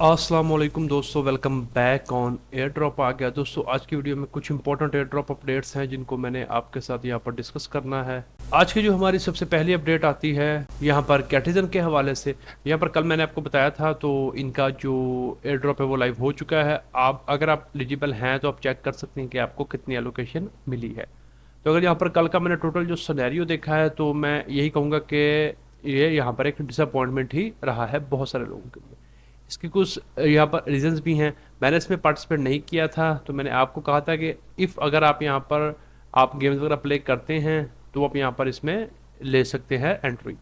अस्सलाम वालेकुम दोस्तों, welcome back on air drop. आ गया दोस्तों। आज की वीडियो में कुछ इंपॉर्टेंट एयर ड्रॉप अपडेट्स हैं जिनको मैंने आपके साथ यहाँ पर डिस्कस करना है। आज की जो हमारी सबसे पहली अपडेट आती है यहाँ पर कैटिजन के हवाले से। यहाँ पर कल मैंने आपको बताया था, तो इनका जो एयर ड्रॉप है वो लाइव हो चुका है। आप अगर आप एलिजिबल हैं तो आप चेक कर सकते हैं कि आपको कितनी एलोकेशन मिली है। तो अगर यहाँ पर कल का मैंने टोटल जो सिनेरियो देखा है तो मैं यही कहूँगा कि ये यहाँ पर एक डिसअपॉइंटमेंट ही रहा है बहुत सारे लोगों के लिए। इसके कुछ यहाँ पर रीजंस भी हैं। मैंने इसमें पार्टिसिपेट नहीं किया था, तो मैंने आपको कहा था कि इफ़ अगर आप यहाँ पर आप गेम्स वगैरह प्ले करते हैं तो आप यहाँ पर इसमें ले सकते हैं एंट्री।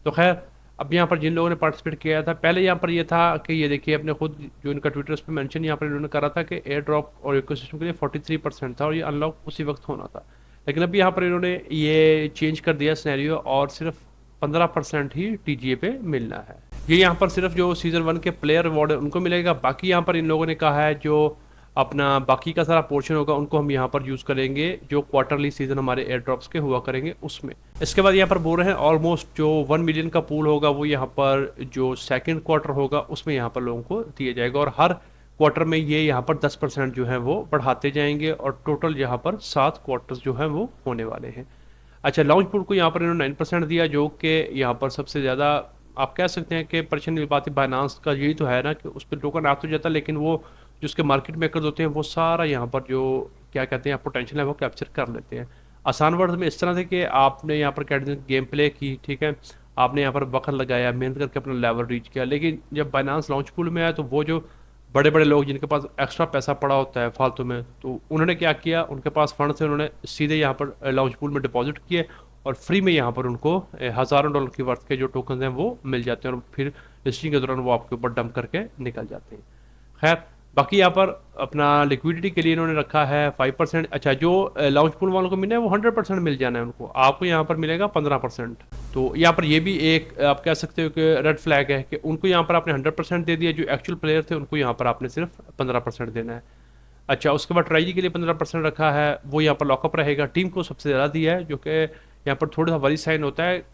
तो खैर, अब यहाँ पर जिन लोगों ने पार्टिसिपेट किया था, पहले यहाँ पर ये था कि ये देखिए अपने खुद जो इनका ट्विटर पे मेंशन यहाँ पर इन्होंने करा था कि एयर ड्रॉप और इकोसिस्टम के लिए 43% था और ये अनलॉक उसी वक्त होना था। लेकिन अभी यहाँ पर इन्होंने ये चेंज कर दिया सिनेरियो और सिर्फ 15% ही टीजीए पे मिलना है। ये यहाँ पर सिर्फ जो सीजन 1 के प्लेयर रिवॉर्ड है उनको मिलेगा। बाकी यहाँ पर इन लोगों ने कहा है जो अपना बाकी का सारा पोर्शन होगा उनको हम यहाँ पर यूज़ करेंगे जो क्वार्टरली सीजन हमारे एयर ड्रॉप्स के हुआ करेंगे उसमें। इसके बाद यहाँ पर बोल रहे हैं ऑलमोस्ट जो 1 मिलियन का पूल होगा वो यहाँ पर जो सेकेंड क्वार्टर होगा उसमें यहाँ पर लोगों को दिया जाएगा और हर क्वार्टर में ये यहाँ पर 10% जो है वो बढ़ाते जाएंगे और टोटल यहाँ पर 7 क्वार्टर्स जो है वो होने वाले हैं। अच्छा, लॉन्च पूल को यहाँ पर इन्होंने 9% दिया जो कि यहाँ पर सबसे ज़्यादा आप कह सकते हैं कि परेशानी वाली बात है। बाइनांस का यही तो है ना कि उस पर टोकन आ तो जाता है, लेकिन वो जो उसके मार्केट मेकर्स होते हैं वो सारा यहाँ पर जो क्या कहते हैं पोटेंशियल है वो कैप्चर कर लेते हैं। आसान वर्ड में इस तरह से कि आपने यहाँ पर गेम प्ले की, ठीक है, आपने यहाँ पर वक्त लगाया, मेहनत करके अपना लेवल रीच किया, लेकिन जब बाइनांस लॉन्च पूल में आया तो वो जो बड़े बड़े लोग जिनके पास एक्स्ट्रा पैसा पड़ा होता है फालतू में, तो उन्होंने क्या किया, उनके पास फंड से उन्होंने सीधे यहाँ पर लॉन्च पूल में डिपॉजिट किए और फ्री में यहाँ पर उनको हज़ारों डॉलर की वर्थ के जो टोकन हैं वो मिल जाते हैं और फिर लिस्टिंग के दौरान वो आपके ऊपर डंप करके निकल जाते हैं। खैर, बाकी यहाँ पर अपना लिक्विडिटी के लिए इन्होंने रखा है 5%। अच्छा, जो लॉन्च पूल वालों को मिले वो 100% मिल जाना है उनको, आपको यहाँ पर मिलेगा 15%। तो यहाँ पर ये भी एक आप कह सकते हो कि रेड फ्लैग है कि उनको यहाँ पर आपने 100% दे दिया, जो एक्चुअल प्लेयर थे उनको यहाँ पर आपने सिर्फ 15% देना है। अच्छा, उसके बाद ट्राई के लिए 15% रखा है, वो यहाँ पर लॉकअप रहेगा। टीम को सबसे ज़्यादा दिया है जो कि यहाँ पर थोड़ा सा वरी साइन होता है।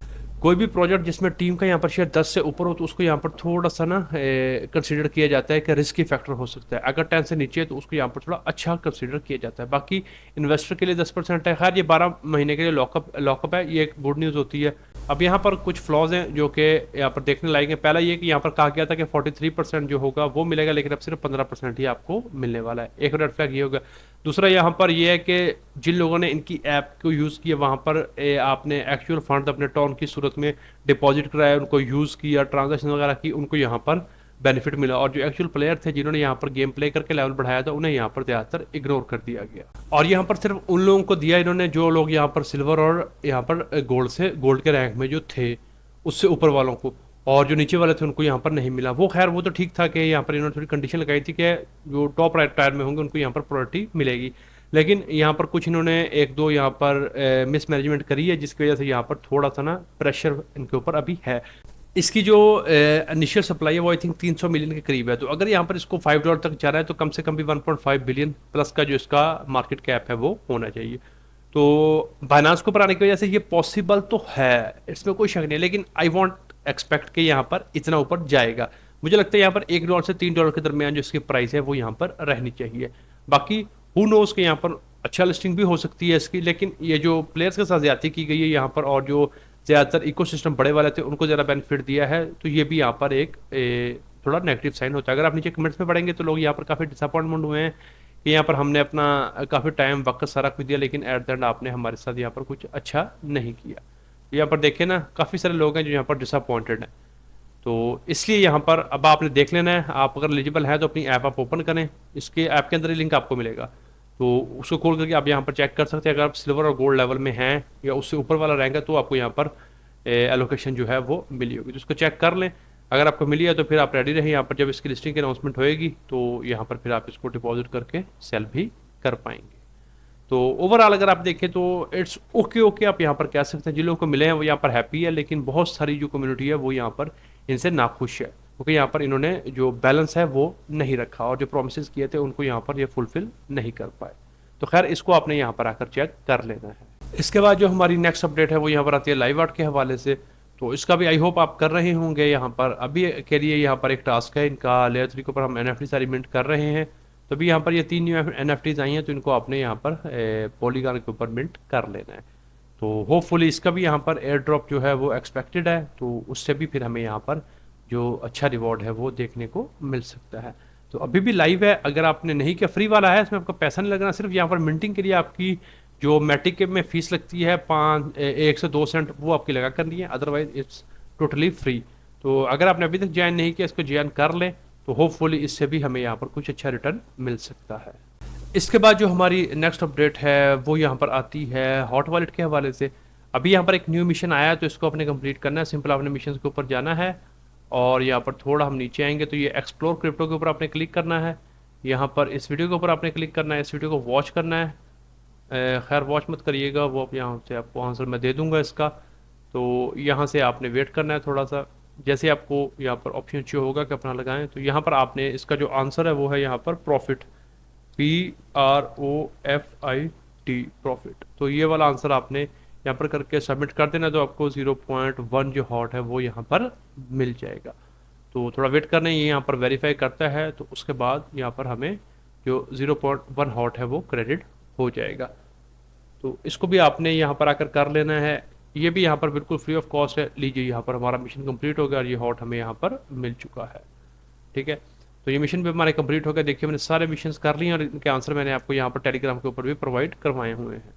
कोई भी प्रोजेक्ट जिसमें टीम का यहाँ पर शेयर 10 से ऊपर हो तो उसको यहाँ पर थोड़ा सा ना कंसीडर किया जाता है कि रिस्की फैक्टर हो सकता है। अगर 10 से नीचे है तो उसको यहाँ पर थोड़ा अच्छा कंसीडर किया जाता है। बाकी इन्वेस्टर के लिए 10% है। खैर, ये 12 महीने के लिए लॉकअप है, ये एक गुड न्यूज़ होती है। अब यहाँ पर कुछ फ्लॉज हैं जो कि यहाँ पर देखने लायक हैं। पहला ये कि यहाँ पर कहा गया था कि 43% जो होगा वो मिलेगा, लेकिन अब सिर्फ 15% ही आपको मिलने वाला है। एक रेड फ्लैग ये होगा। दूसरा यहाँ पर यह है कि जिन लोगों ने इनकी ऐप को यूज़ किया वहाँ पर आपने एक्चुअल फंड अपने टॉन की सूरत में डिपॉजिट कराया, उनको यूज़ किया, ट्रांजेक्शन वगैरह की, उनको यहाँ पर बेनिफिट मिला। और जो एक्चुअल प्लेयर थे जिन्होंने यहाँ पर गेम प्ले करके लेवल बढ़ाया था उन्हें यहाँ पर ज़्यादातर इग्नोर कर दिया गया और यहाँ पर सिर्फ उन लोगों को दिया इन्होंने जो लोग यहाँ पर सिल्वर और यहाँ पर गोल्ड के रैंक में जो थे उससे ऊपर वालों को, और जो नीचे वाले थे उनको यहाँ पर नहीं मिला। वो खैर वो तो ठीक था कि यहाँ पर इन्होंने थोड़ी कंडीशन लगाई थी कि जो टॉप टायर में होंगे उनको यहाँ पर प्रायोरिटी मिलेगी, लेकिन यहाँ पर कुछ इन्होंने एक दो यहाँ पर मिस मैनेजमेंट करी है जिसकी वजह से यहाँ पर थोड़ा सा ना प्रेशर इनके ऊपर अभी है। इसकी जो इनिशियल सप्लाई है वो आई थिंक 300 मिलियन के करीब है। तो अगर यहाँ पर इसको $5 तक जा रहा है तो कम से कम भी 1.5 बिलियन प्लस का जो इसका मार्केट कैप है वो होना चाहिए। तो बाइनांस को ऊपर आने की वजह से ये पॉसिबल तो है, इसमें कोई शक नहीं, लेकिन आई वॉन्ट एक्सपेक्ट कि यहाँ पर इतना ऊपर जाएगा। मुझे लगता है यहाँ पर $1 से $3 के दरमियान जो इसकी प्राइस है वो यहाँ पर रहनी चाहिए। बाकी हु नोज के यहाँ पर अच्छा लिस्टिंग भी हो सकती है इसकी, लेकिन ये जो प्लेयर्स के साथ ज्यादती की गई है यहाँ पर और जो ज़्यादातर इकोसिस्टम बड़े वाले थे उनको ज़्यादा बेनिफिट दिया है, तो ये भी यहाँ पर एक थोड़ा नेगेटिव साइन होता है। अगर आप नीचे कमेंट्स में पढ़ेंगे तो लोग यहाँ पर काफ़ी डिसअपॉइंटमेंट हुए हैं कि यहाँ पर हमने अपना काफ़ी टाइम वक्त सारा कुछ दिया लेकिन एट द एंड आपने हमारे साथ यहाँ पर कुछ अच्छा नहीं किया। यहाँ पर देखें ना, काफ़ी सारे लोग हैं जो यहाँ पर डिसअपॉइंटेड हैं। तो इसलिए यहाँ पर अब आपने देख लेना है, आप अगर एलिजिबल है तो अपनी ऐप आप ओपन करें, इसके ऐप के अंदर ही लिंक आपको मिलेगा, तो उसको खोल करके आप यहाँ पर चेक कर सकते हैं। अगर आप सिल्वर और गोल्ड लेवल में हैं या उससे ऊपर वाला रैंक है तो आपको यहाँ पर एलोकेशन जो है वो मिली होगी, तो उसको चेक कर लें। अगर आपको मिली है तो फिर आप रेडी रहें, यहाँ पर जब इसकी लिस्टिंग की अनाउंसमेंट होएगी तो यहाँ पर फिर आप इसको डिपॉजिट करके सेल भी कर पाएंगे। तो ओवरऑल अगर आप देखें तो इट्स ओके ओके, आप यहाँ पर कह सकते हैं। जिन लोगों को मिले हैं वो यहाँ पर हैप्पी है, लेकिन बहुत सारी जो कम्युनिटी है वो यहाँ पर इनसे नाखुश है क्योंकि यहाँ पर इन्होंने जो बैलेंस है वो नहीं रखा और जो प्रोमिस किए थे उनको यहाँ पर ये फुलफिल नहीं कर पाए। तो खैर, इसको आपने यहाँ पर आकर चेक कर लेना है। इसके बाद जो हमारी नेक्स्ट अपडेट है वो यहाँ पर आती है लाइव आर्ट के हवाले से। तो इसका भी आई होप आप कर रहे होंगे। यहाँ पर अभी के लिए यहाँ पर एक टास्क है इनका, लेयर 3 के ऊपर हम NFT सारी मिंट कर रहे हैं। तो अभी यहाँ पर ये 3 न्यू NFTs आई हैं, तो इनको आपने यहाँ पर पॉलीगॉन के ऊपर मिंट कर लेना है। तो होपफुली इसका भी यहाँ पर एयर ड्रॉप जो है वो एक्सपेक्टेड है, तो उससे भी फिर हमें यहाँ पर जो अच्छा रिवॉर्ड है वो देखने को मिल सकता है। तो अभी भी लाइव है, अगर आपने नहीं किया, फ्री वाला है, इसमें आपका पैसा नहीं लगना, सिर्फ यहाँ पर मिंटिंग के लिए आपकी जो मैटिक में फीस लगती है 1 से 2 सेंट, वो आपकी लगा करनी है, अदरवाइज इट्स टोटली फ्री। तो अगर आपने अभी तक ज्वाइन नहीं किया, इसको ज्वाइन कर लें, तो होपफुली इससे भी हमें यहाँ पर कुछ अच्छा रिटर्न मिल सकता है। इसके बाद जो हमारी नेक्स्ट अपडेट है वो यहाँ पर आती है हॉट वॉलेट के हवाले से। अभी यहाँ पर एक न्यू मिशन आया है, तो इसको आपने कंप्लीट करना है। सिंपल आपने मिशन के ऊपर जाना है और यहाँ पर थोड़ा हम नीचे आएंगे तो ये एक्सप्लोर क्रिप्टो के ऊपर आपने क्लिक करना है। यहाँ पर इस वीडियो के ऊपर आपने क्लिक करना है, इस वीडियो को वॉच करना है। खैर वॉच मत करिएगा, वो यहाँ से आपको आंसर मैं दे दूंगा इसका। तो यहाँ से आपने वेट करना है थोड़ा सा, जैसे आपको यहाँ पर ऑप्शन शो होगा कि अपना लगाएं, तो यहाँ पर आपने इसका जो आंसर है वो है यहाँ पर प्रॉफिट, PROFIT प्रॉफिट। तो ये वाला आंसर आपने यहाँ पर करके सबमिट कर देना, तो आपको 0.1 जो हॉट है वो यहाँ पर मिल जाएगा। तो थोड़ा वेट करना है, ये यहाँ पर वेरीफाई करता है, तो उसके बाद यहाँ पर हमें जो 0.1 हॉट है वो क्रेडिट हो जाएगा। तो इसको भी आपने यहाँ पर आकर कर लेना है। ये भी यहाँ पर बिल्कुल फ्री ऑफ कॉस्ट है। लीजिए, यहाँ पर हमारा मिशन कंप्लीट हो गया और ये हॉट हमें यहाँ पर मिल चुका है। ठीक है, तो ये मिशन भी हमारे कंप्लीट हो गया। देखिए, मैंने सारे मिशंस कर लिए और इनके आंसर मैंने आपको यहाँ पर टेलीग्राम के ऊपर भी प्रोवाइड करवाए हुए हैं।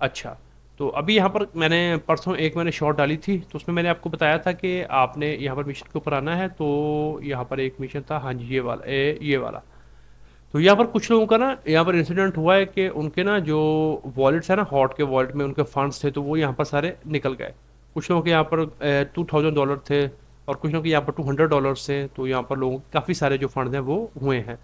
अच्छा, तो अभी यहाँ पर मैंने परसों एक मैंने शॉर्ट डाली थी, तो उसमें मैंने आपको बताया था कि आपने यहाँ पर मिशन के ऊपर आना है। तो यहाँ पर एक मिशन था, हाँ जी, ये वाला। तो यहाँ पर कुछ लोगों का ना यहाँ पर इंसिडेंट हुआ है कि उनके ना जो वॉलेट्स है ना, हॉट के वॉलेट में उनके फंड्स थे, तो वो यहाँ पर सारे निकल गए। कुछ लोगों के यहाँ पर $2000 थे और कुछ लोगों के यहाँ पर $200 थे। तो यहाँ पर लोगों के काफ़ी सारे जो फंड हैं वो हुए हैं।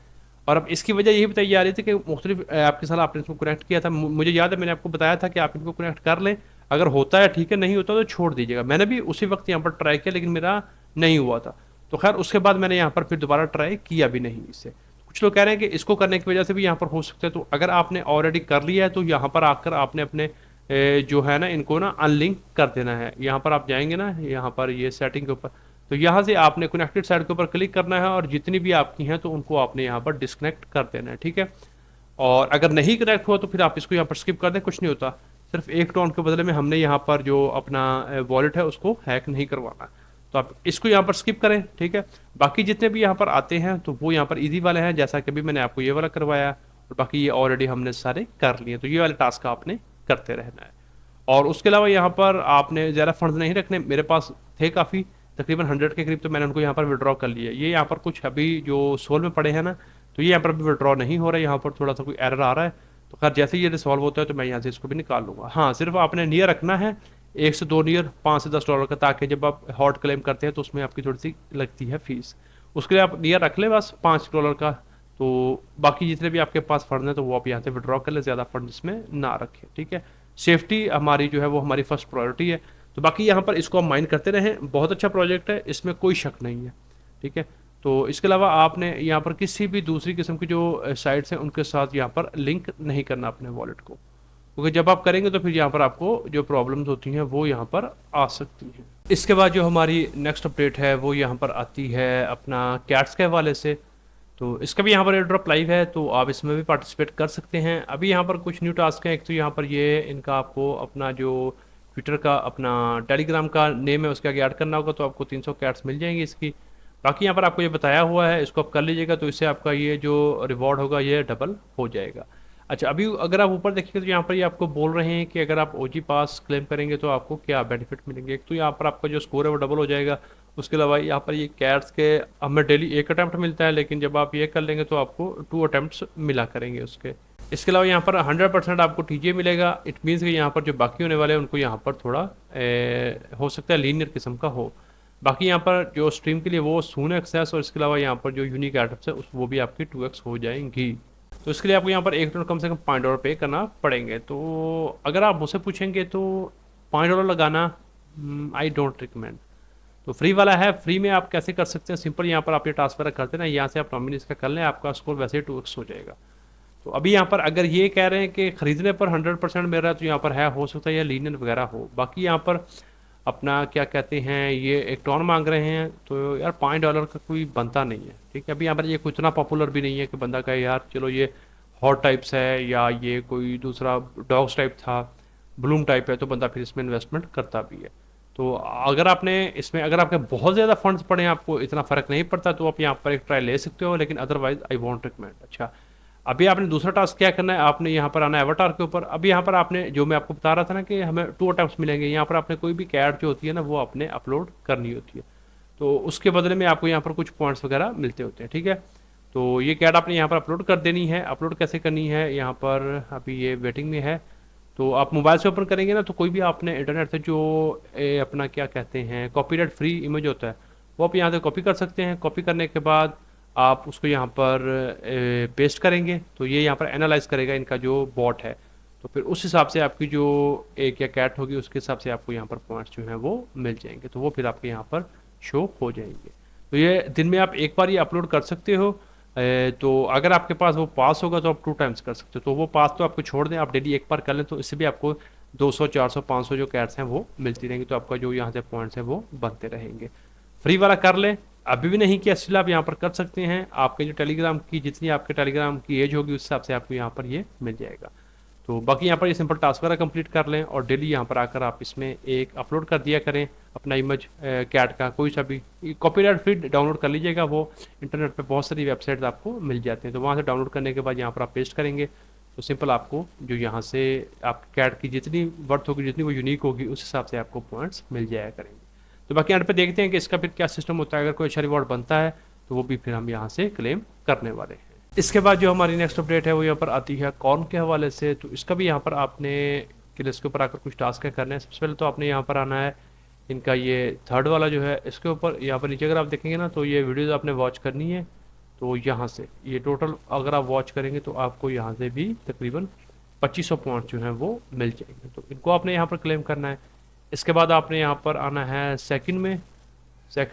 और अब इसकी वजह यही बताई जा रही थी कि मुख्तलिफ आपके साथ आपने इसको कनेक्ट किया था। मुझे याद है मैंने आपको बताया था कि आप इनको कनेक्ट कर लें, अगर होता है ठीक है, नहीं होता तो छोड़ दीजिएगा। मैंने भी उसी वक्त यहाँ पर ट्राई किया, लेकिन मेरा नहीं हुआ था। तो खैर उसके बाद मैंने यहाँ पर फिर दोबारा ट्राई किया भी नहीं इससे। कुछ लोग कह रहे हैं कि इसको करने की वजह से भी यहाँ पर हो सकता है। तो अगर आपने ऑलरेडी कर लिया है तो यहाँ पर आकर आपने अपने जो है ना इनको ना अनलिंक कर देना है। यहाँ पर आप जाएंगे ना, यहाँ पर ये सेटिंग के ऊपर, तो यहाँ से आपने कनेक्टेड साइड के ऊपर क्लिक करना है और जितनी भी आपकी हैं तो उनको आपने यहाँ पर डिस्कनेक्ट कर देना है। ठीक है, और अगर नहीं कनेक्ट हुआ तो फिर आप इसको यहाँ पर स्किप कर दें, कुछ नहीं होता। सिर्फ एक टोन के बदले में हमने यहाँ पर जो अपना वॉलेट है उसको हैक नहीं करवाना, तो आप इसको यहाँ पर स्किप करें। ठीक है, बाकी जितने भी यहाँ पर आते हैं तो वो यहाँ पर इजी वाले हैं, जैसा कि अभी मैंने आपको ये वाला करवाया, और बाकी ये ऑलरेडी हमने सारे कर लिए। तो ये वाले टास्क आपने करते रहना है। और उसके अलावा यहाँ पर आपने ज़्यादा फंड्स नहीं रखने। मेरे पास थे काफ़ी, तकरीबन 100 के करीब, तो मैंने उनको यहाँ पर विड्रॉ कर लिया। ये यहाँ पर कुछ अभी जो सोल में पड़े हैं ना, तो ये यहाँ पर अभी विड्रॉ नहीं हो रहा है, यहाँ पर थोड़ा सा कोई एरर आ रहा है। तो खैर जैसे ही ये रिसॉल्व होता है तो मैं यहाँ से इसको भी निकाल लूँगा। हाँ, सिर्फ आपने नियर रखना है 1 से 2 नियर, $5 से $10 का, ताकि जब आप हॉट क्लेम करते हैं तो उसमें आपकी थोड़ी सी लगती है फीस। उसके लिए आप नियर रख ले बस $5 का। तो बाकी जितने भी आपके पास फंड हैं तो वो आप यहाँ से विड्रॉ कर ले, ज़्यादा फंड इसमें ना रखें। ठीक है, सेफ्टी हमारी जो है वो हमारी फर्स्ट प्रायोरिटी है। तो बाकी यहाँ पर इसको हम माइंड करते रहें, बहुत अच्छा प्रोजेक्ट है, इसमें कोई शक नहीं है। ठीक है, तो इसके अलावा आपने यहाँ पर किसी भी दूसरी किस्म की जो साइट्स हैं उनके साथ यहाँ पर लिंक नहीं करना अपने वॉलेट को, क्योंकि जब आप करेंगे तो फिर यहाँ पर आपको जो प्रॉब्लम्स होती हैं वो यहाँ पर आ सकती हैं। इसके बाद जो हमारी नेक्स्ट अपडेट है वो यहाँ पर आती है अपना कैट्स के हवाले से। तो इसका भी यहाँ पर एयर ड्रॉप लाइव है, तो आप इसमें भी पार्टिसिपेट कर सकते हैं। अभी यहाँ पर कुछ न्यू टास्क हैं। एक तो यहाँ पर ये इनका आपको अपना जो ट्विटर का अपना टेलीग्राम का नेम है उसके आगे ऐड करना होगा, तो आपको 300 कैट्स मिल जाएंगी इसकी। बाकी यहाँ पर आपको ये बताया हुआ है, इसको आप कर लीजिएगा, तो इससे आपका ये जो रिवॉर्ड होगा ये डबल हो जाएगा। अच्छा, अभी अगर आप ऊपर देखिएगा तो यहाँ पर ये आपको बोल रहे हैं कि अगर आप ओजी पास क्लेम करेंगे तो आपको क्या बेनिफिट मिलेंगे। एक तो यहाँ पर आपका जो स्कोर है वो डबल हो जाएगा। उसके अलावा यहाँ पर ये कैट्स के हमें डेली 1 अटैम्प्ट मिलता है, लेकिन जब आप ये कर लेंगे तो आपको 2 अटैम्प्ट्स मिला करेंगे उसके। इसके अलावा यहाँ पर 100% आपको टीजे मिलेगा। इट मीन्स कि यहाँ पर जो बाकी होने वाले हैं उनको यहाँ पर थोड़ा हो सकता है लीनियर किस्म का हो। बाकी यहाँ पर जो स्ट्रीम के लिए वो सून एक्सेस, और इसके अलावा यहाँ पर जो यूनिक आइटम्स है वो भी आपकी 2x हो जाएंगी। तो इसके लिए आपको यहाँ पर एक कम से कम $5 पे करना पड़ेंगे। तो अगर आप मुझसे पूछेंगे तो $5 लगाना आई डोंट रिकमेंड। तो फ्री वाला है, फ्री में आप कैसे कर सकते हैं, सिंपल यहाँ पर आप ये ट्रांसफर करते हैं ना, यहाँ से आप नॉमिनी इसका कर लें, आपका स्कोर वैसे ही 2x हो जाएगा। तो अभी यहाँ पर अगर ये कह रहे हैं कि खरीदने पर 100% मिल रहा है, तो यहाँ पर है, हो सकता है ये लीनियर वगैरह हो। बाकी यहाँ पर अपना क्या कहते हैं ये एक टॉन मांग रहे हैं, तो यार $5 का कोई बनता नहीं है। ठीक है, अभी यहाँ पर ये कुछ इतना पॉपुलर भी नहीं है कि बंदा कहे यार चलो ये हॉट टाइप्स है या ये कोई दूसरा डॉग्स टाइप था, ब्लूम टाइप है, तो बंदा फिर इसमें इन्वेस्टमेंट करता भी है। तो अगर आपने इसमें अगर आपके बहुत ज़्यादा फंड्स पड़े हैं, आपको इतना फ़र्क नहीं पड़ता, तो आप यहाँ पर एक ट्राई ले सकते हो, लेकिन अदरवाइज आई वॉन्ट रिकमेंड। अच्छा, अभी आपने दूसरा टास्क क्या करना है, आपने यहाँ पर आना है एवटार के ऊपर। अभी यहाँ पर आपने जो मैं आपको बता रहा था ना कि हमें 2 अटेम्प्ट्स मिलेंगे, यहाँ पर आपने कोई भी कैट जो होती है ना वो आपने अपलोड करनी होती है, तो उसके बदले में आपको यहाँ पर कुछ पॉइंट्स वगैरह मिलते होते हैं। ठीक है, तो ये कैट आपने यहाँ पर अपलोड कर देनी है। अपलोड कैसे करनी है, यहाँ पर अभी ये वेटिंग में है, तो आप मोबाइल से ओपन करेंगे ना, तो कोई भी आपने इंटरनेट से जो अपना क्या कहते हैं कॉपीराइट फ्री इमेज होता है वो आप यहाँ से कॉपी कर सकते हैं। कॉपी करने के बाद आप उसको यहाँ पर पेस्ट करेंगे, तो ये यहाँ पर एनालाइज करेगा इनका जो बॉट है, तो फिर उस हिसाब से आपकी जो एक या कैट होगी उसके हिसाब से आपको यहाँ पर पॉइंट्स जो हैं वो मिल जाएंगे, तो वो फिर आपके यहाँ पर शो हो जाएंगे। तो ये दिन में आप एक बार ये अपलोड कर सकते हो। तो अगर आपके पास वो पास होगा तो आप 2 टाइम्स कर सकते हो, तो वो पास तो आपको छोड़ दें, आप डेली एक बार कर लें, तो इससे भी आपको 200 400 500 जो कैट्स हैं वो मिलती रहेंगी, तो आपका जो यहाँ से पॉइंट्स हैं वो बनते रहेंगे। फ्री वाला कर लें, अभी भी नहीं किया स्टिल आप यहाँ पर कर सकते हैं। आपके जो टेलीग्राम की जितनी आपके टेलीग्राम की एज होगी उस हिसाब से आपको यहाँ पर ये मिल जाएगा। तो बाकी यहाँ पर ये सिंपल टास्क वगैरह कंप्लीट कर लें और डेली यहाँ पर आकर आप इसमें एक अपलोड कर दिया करें अपना इमेज कैट का कोई सा भी। कॉपीराइट फ्री डाउनलोड कर लीजिएगा, वो इंटरनेट पे बहुत सारी वेबसाइट्स आपको मिल जाती हैं, तो वहाँ से डाउनलोड करने के बाद यहाँ पर आप पेस्ट करेंगे, तो सिंपल आपको जो यहाँ से आप कैट की जितनी वर्थ होगी जितनी वो यूनिक होगी उस हिसाब से आपको पॉइंट्स मिल जाया करेंगे। तो बाकी यहाँ पे देखते हैं कि इसका फिर क्या सिस्टम होता है, अगर कोई अच्छा रिवॉर्ड बनता है तो वो भी फिर हम यहाँ से क्लेम करने वाले हैं। इसके बाद जो हमारी नेक्स्ट अपडेट है वो यहाँ पर आती है कॉर्न के हवाले से, तो इसका भी यहाँ पर आपने लिस्ट के ऊपर आकर कुछ टास्क करने हैं। सबसे पहले तो आपने यहाँ पर आना है इनका ये थर्ड वाला जो है इसके ऊपर, यहाँ पर नीचे अगर आप देखेंगे ना तो ये वीडियोज़ आपने वॉच करनी है, तो यहाँ से ये टोटल अगर आप वॉच करेंगे तो आपको यहाँ से भी तकरीबन 2500 पॉइंट जो हैं वो मिल जाएंगे, तो इनको आपने यहाँ पर क्लेम करना है। इसके बाद आपने यहाँ पर आना है सेकंड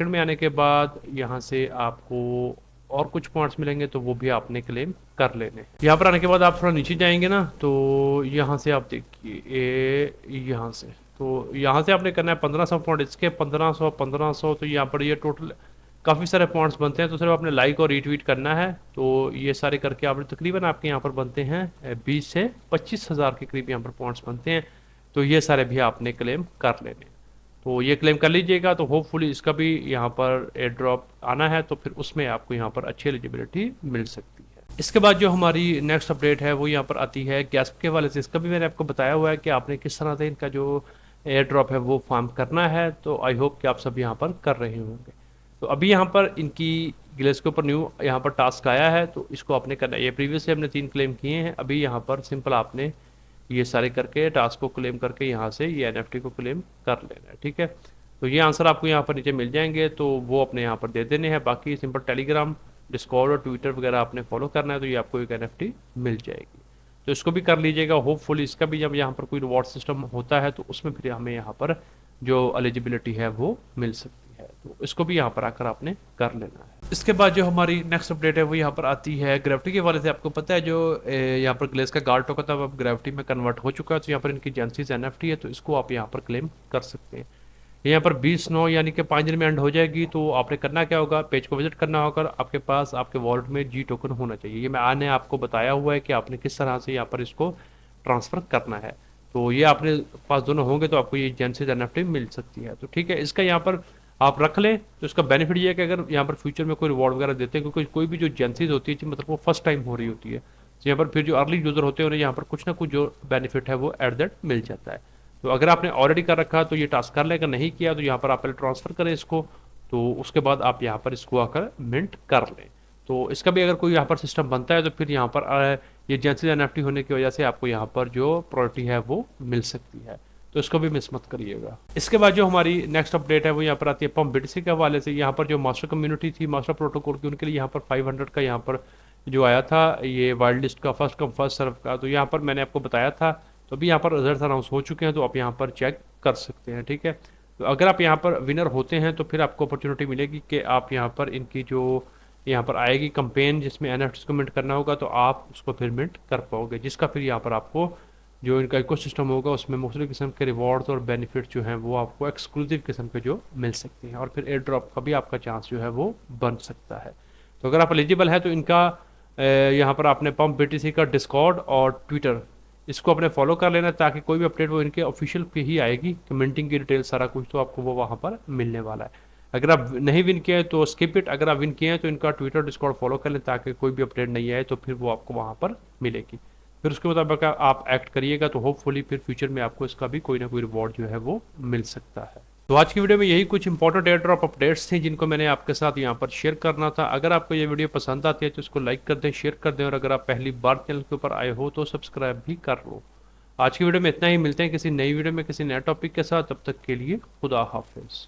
में आने के बाद यहाँ से आपको और कुछ पॉइंट्स मिलेंगे, तो वो भी आपने क्लेम कर लेने हैं। यहाँ पर आने के बाद आप थोड़ा नीचे जाएंगे ना, तो यहाँ से आप देखिए यहाँ से, तो यहाँ से आपने करना है 1500 पॉइंट, इसके 1500 तो यहाँ पर ये टोटल काफ़ी सारे पॉइंट्स बनते हैं, तो सिर्फ आपने लाइक और रीट्वीट करना है, तो ये सारे करके आपने तकरीबन आपके यहाँ पर बनते हैं 20 से 25 हज़ार के करीब यहाँ पर पॉइंट्स बनते हैं, तो ये सारे भी आपने क्लेम कर लेने। तो ये क्लेम कर लीजिएगा, तो होपफुली इसका भी यहाँ पर एयर ड्रॉप आना है, तो फिर उसमें आपको यहाँ पर अच्छी एलिजिबिलिटी मिल सकती है। इसके बाद जो हमारी नेक्स्ट अपडेट है वो यहाँ पर आती है गैस्प के वाले से। इसका भी मैंने आपको बताया हुआ है कि आपने किस तरह से इनका जो एयर ड्रॉप है वो फार्म करना है, तो आई होप कि आप सब यहाँ पर कर रहे होंगे। तो अभी यहाँ पर इनकी गिलेस के ऊपर न्यू यहाँ पर टास्क आया है, तो इसको आपने करना है। ये प्रीवियस से हमने 3 क्लेम किए हैं, अभी यहाँ पर सिंपल आपने ये सारे करके टास्क को क्लेम करके यहाँ से ये एनएफटी को क्लेम कर लेना है। ठीक है, तो ये आंसर आपको यहाँ पर नीचे मिल जाएंगे, तो वो अपने यहाँ पर दे देने हैं। बाकी सिंपल टेलीग्राम, डिस्कॉर्ड और ट्विटर वगैरह आपने फॉलो करना है, तो ये आपको एक एनएफटी मिल जाएगी, तो इसको भी कर लीजिएगा। होपफुली इसका भी जब यहाँ पर कोई रिवॉर्ड सिस्टम होता है तो उसमें फिर हमें यहाँ पर जो एलिजिबिलिटी है वो मिल सकती है, तो इसको भी यहाँ पर आकर आपने कर लेना है। इसके बाद जो हमारी नेक्स्ट अपडेट है वो यहाँ पर आती है ग्रेविटी के वाले से। आपको पता है जो यहाँ पर ग्लेस का गार्ड टोकन था अब ग्रेविटी में कन्वर्ट हो चुका है, तो यहाँ पर इनकी जेंसीज एनएफटी है, तो इसको आप यहाँ पर क्लेम कर सकते हैं। यहाँ पर 20/9 यानी कि 5 दिन में एंड हो जाएगी, तो आपने करना क्या होगा, पेज को विजिट करना होगा, आपके पास आपके वॉलेट में जी टोकन होना चाहिए। ये मैंने आपको बताया हुआ है कि आपने किस तरह से यहाँ पर इसको ट्रांसफ़र करना है, तो ये आपने पास दोनों होंगे तो आपको ये जेंसीज एनएफटी मिल सकती है। तो ठीक है, इसका यहाँ पर आप रख लें, तो इसका बेनिफिट ये है कि अगर यहाँ पर फ्यूचर में कोई रिवॉर्ड वगैरह देते हैं, क्योंकि कोई भी जो जेंसीज होती है मतलब वो फर्स्ट टाइम हो रही होती है, तो यहाँ पर फिर जो अर्ली यूज़र होते हैं उन्हें यहाँ पर कुछ ना कुछ जो बेनिफिट है वो एट दैट मिल जाता है। तो अगर आपने ऑलरेडी कर रखा तो ये टास्क कर लेगा, नहीं किया तो यहाँ पर आप पहले ट्रांसफ़र करें इसको, तो उसके बाद आप यहाँ पर इसको आकर मिंट कर लें। तो इसका भी अगर कोई यहाँ पर सिस्टम बनता है तो फिर यहाँ पर ये जेंसीज एनएफटी होने की वजह से आपको यहाँ पर जो प्रायोरिटी है वो मिल सकती है, तो इसको भी मिस मत करिएगा। इसके बाद जो हमारी नेक्स्ट अपडेट है वो यहाँ पर आती है पम्प बीटीसी के हवाले से। यहाँ पर जो मास्टर कम्युनिटी थी मास्टर प्रोटोकॉल की, उनके लिए यहाँ पर 500 का यहाँ पर जो आया था ये वाइल्ड लिस्ट का फर्स्ट कम फर्स्ट सर्व का, तो यहाँ पर मैंने आपको बताया था, तो अभी यहाँ पर रिजल्ट अनाउंस हो चुके हैं, तो आप यहाँ पर चेक कर सकते हैं। ठीक है, तो अगर आप यहाँ पर विनर होते हैं तो फिर आपको अपॉर्चुनिटी मिलेगी कि आप यहाँ पर इनकी जो यहाँ पर आएगी कंपेन जिसमें एनएफटी को मिंट करना होगा, तो आप उसको फिर मिंट कर पाओगे, जिसका फिर यहाँ पर आपको जो इनका इकोसिस्टम होगा उसमें मुख्तलिफ किस्म के रिवॉर्ड्स और बेनिफिट जो हैं वो आपको एक्सक्लूसिव किस्म के जो मिल सकते हैं, और फिर एयर ड्रॉप का भी आपका चांस जो है वो बन सकता है। तो अगर आप एलिजिबल है तो इनका यहाँ पर आपने पंप बीटीसी का डिस्कॉर्ड और ट्विटर इसको अपने फॉलो कर लेना, ताकि कोई भी अपडेट वो इनके ऑफिशियल पे ही आएगी, कमेंटिंग की डिटेल सारा कुछ तो आपको वो वहाँ पर मिलने वाला है। अगर आप नहीं विन किए हैं तो स्किप इट, अगर आप विन किए हैं तो इनका ट्विटर डिस्कॉर्ड फॉलो कर लें, ताकि कोई भी अपडेट नहीं आए तो फिर वो आपको वहाँ पर मिलेगी। फिर उसके मुताबिक आप एक्ट करिएगा तो होपफुली फिर फ्यूचर में आपको इसका भी कोई ना कोई रिवॉर्ड जो है वो मिल सकता है। तो आज की वीडियो में यही कुछ इंपॉर्टेंट एयर ड्रॉप अपडेट्स थे जिनको मैंने आपके साथ यहाँ पर शेयर करना था। अगर आपको ये वीडियो पसंद आती है तो इसको लाइक कर दें, शेयर कर दें, और अगर आप पहली बार चैनल के ऊपर आए हो तो सब्सक्राइब भी कर लो। आज की वीडियो में इतना ही, मिलते हैं किसी नई वीडियो में किसी नए टॉपिक के साथ, तब तक के लिए खुदा हाफिज।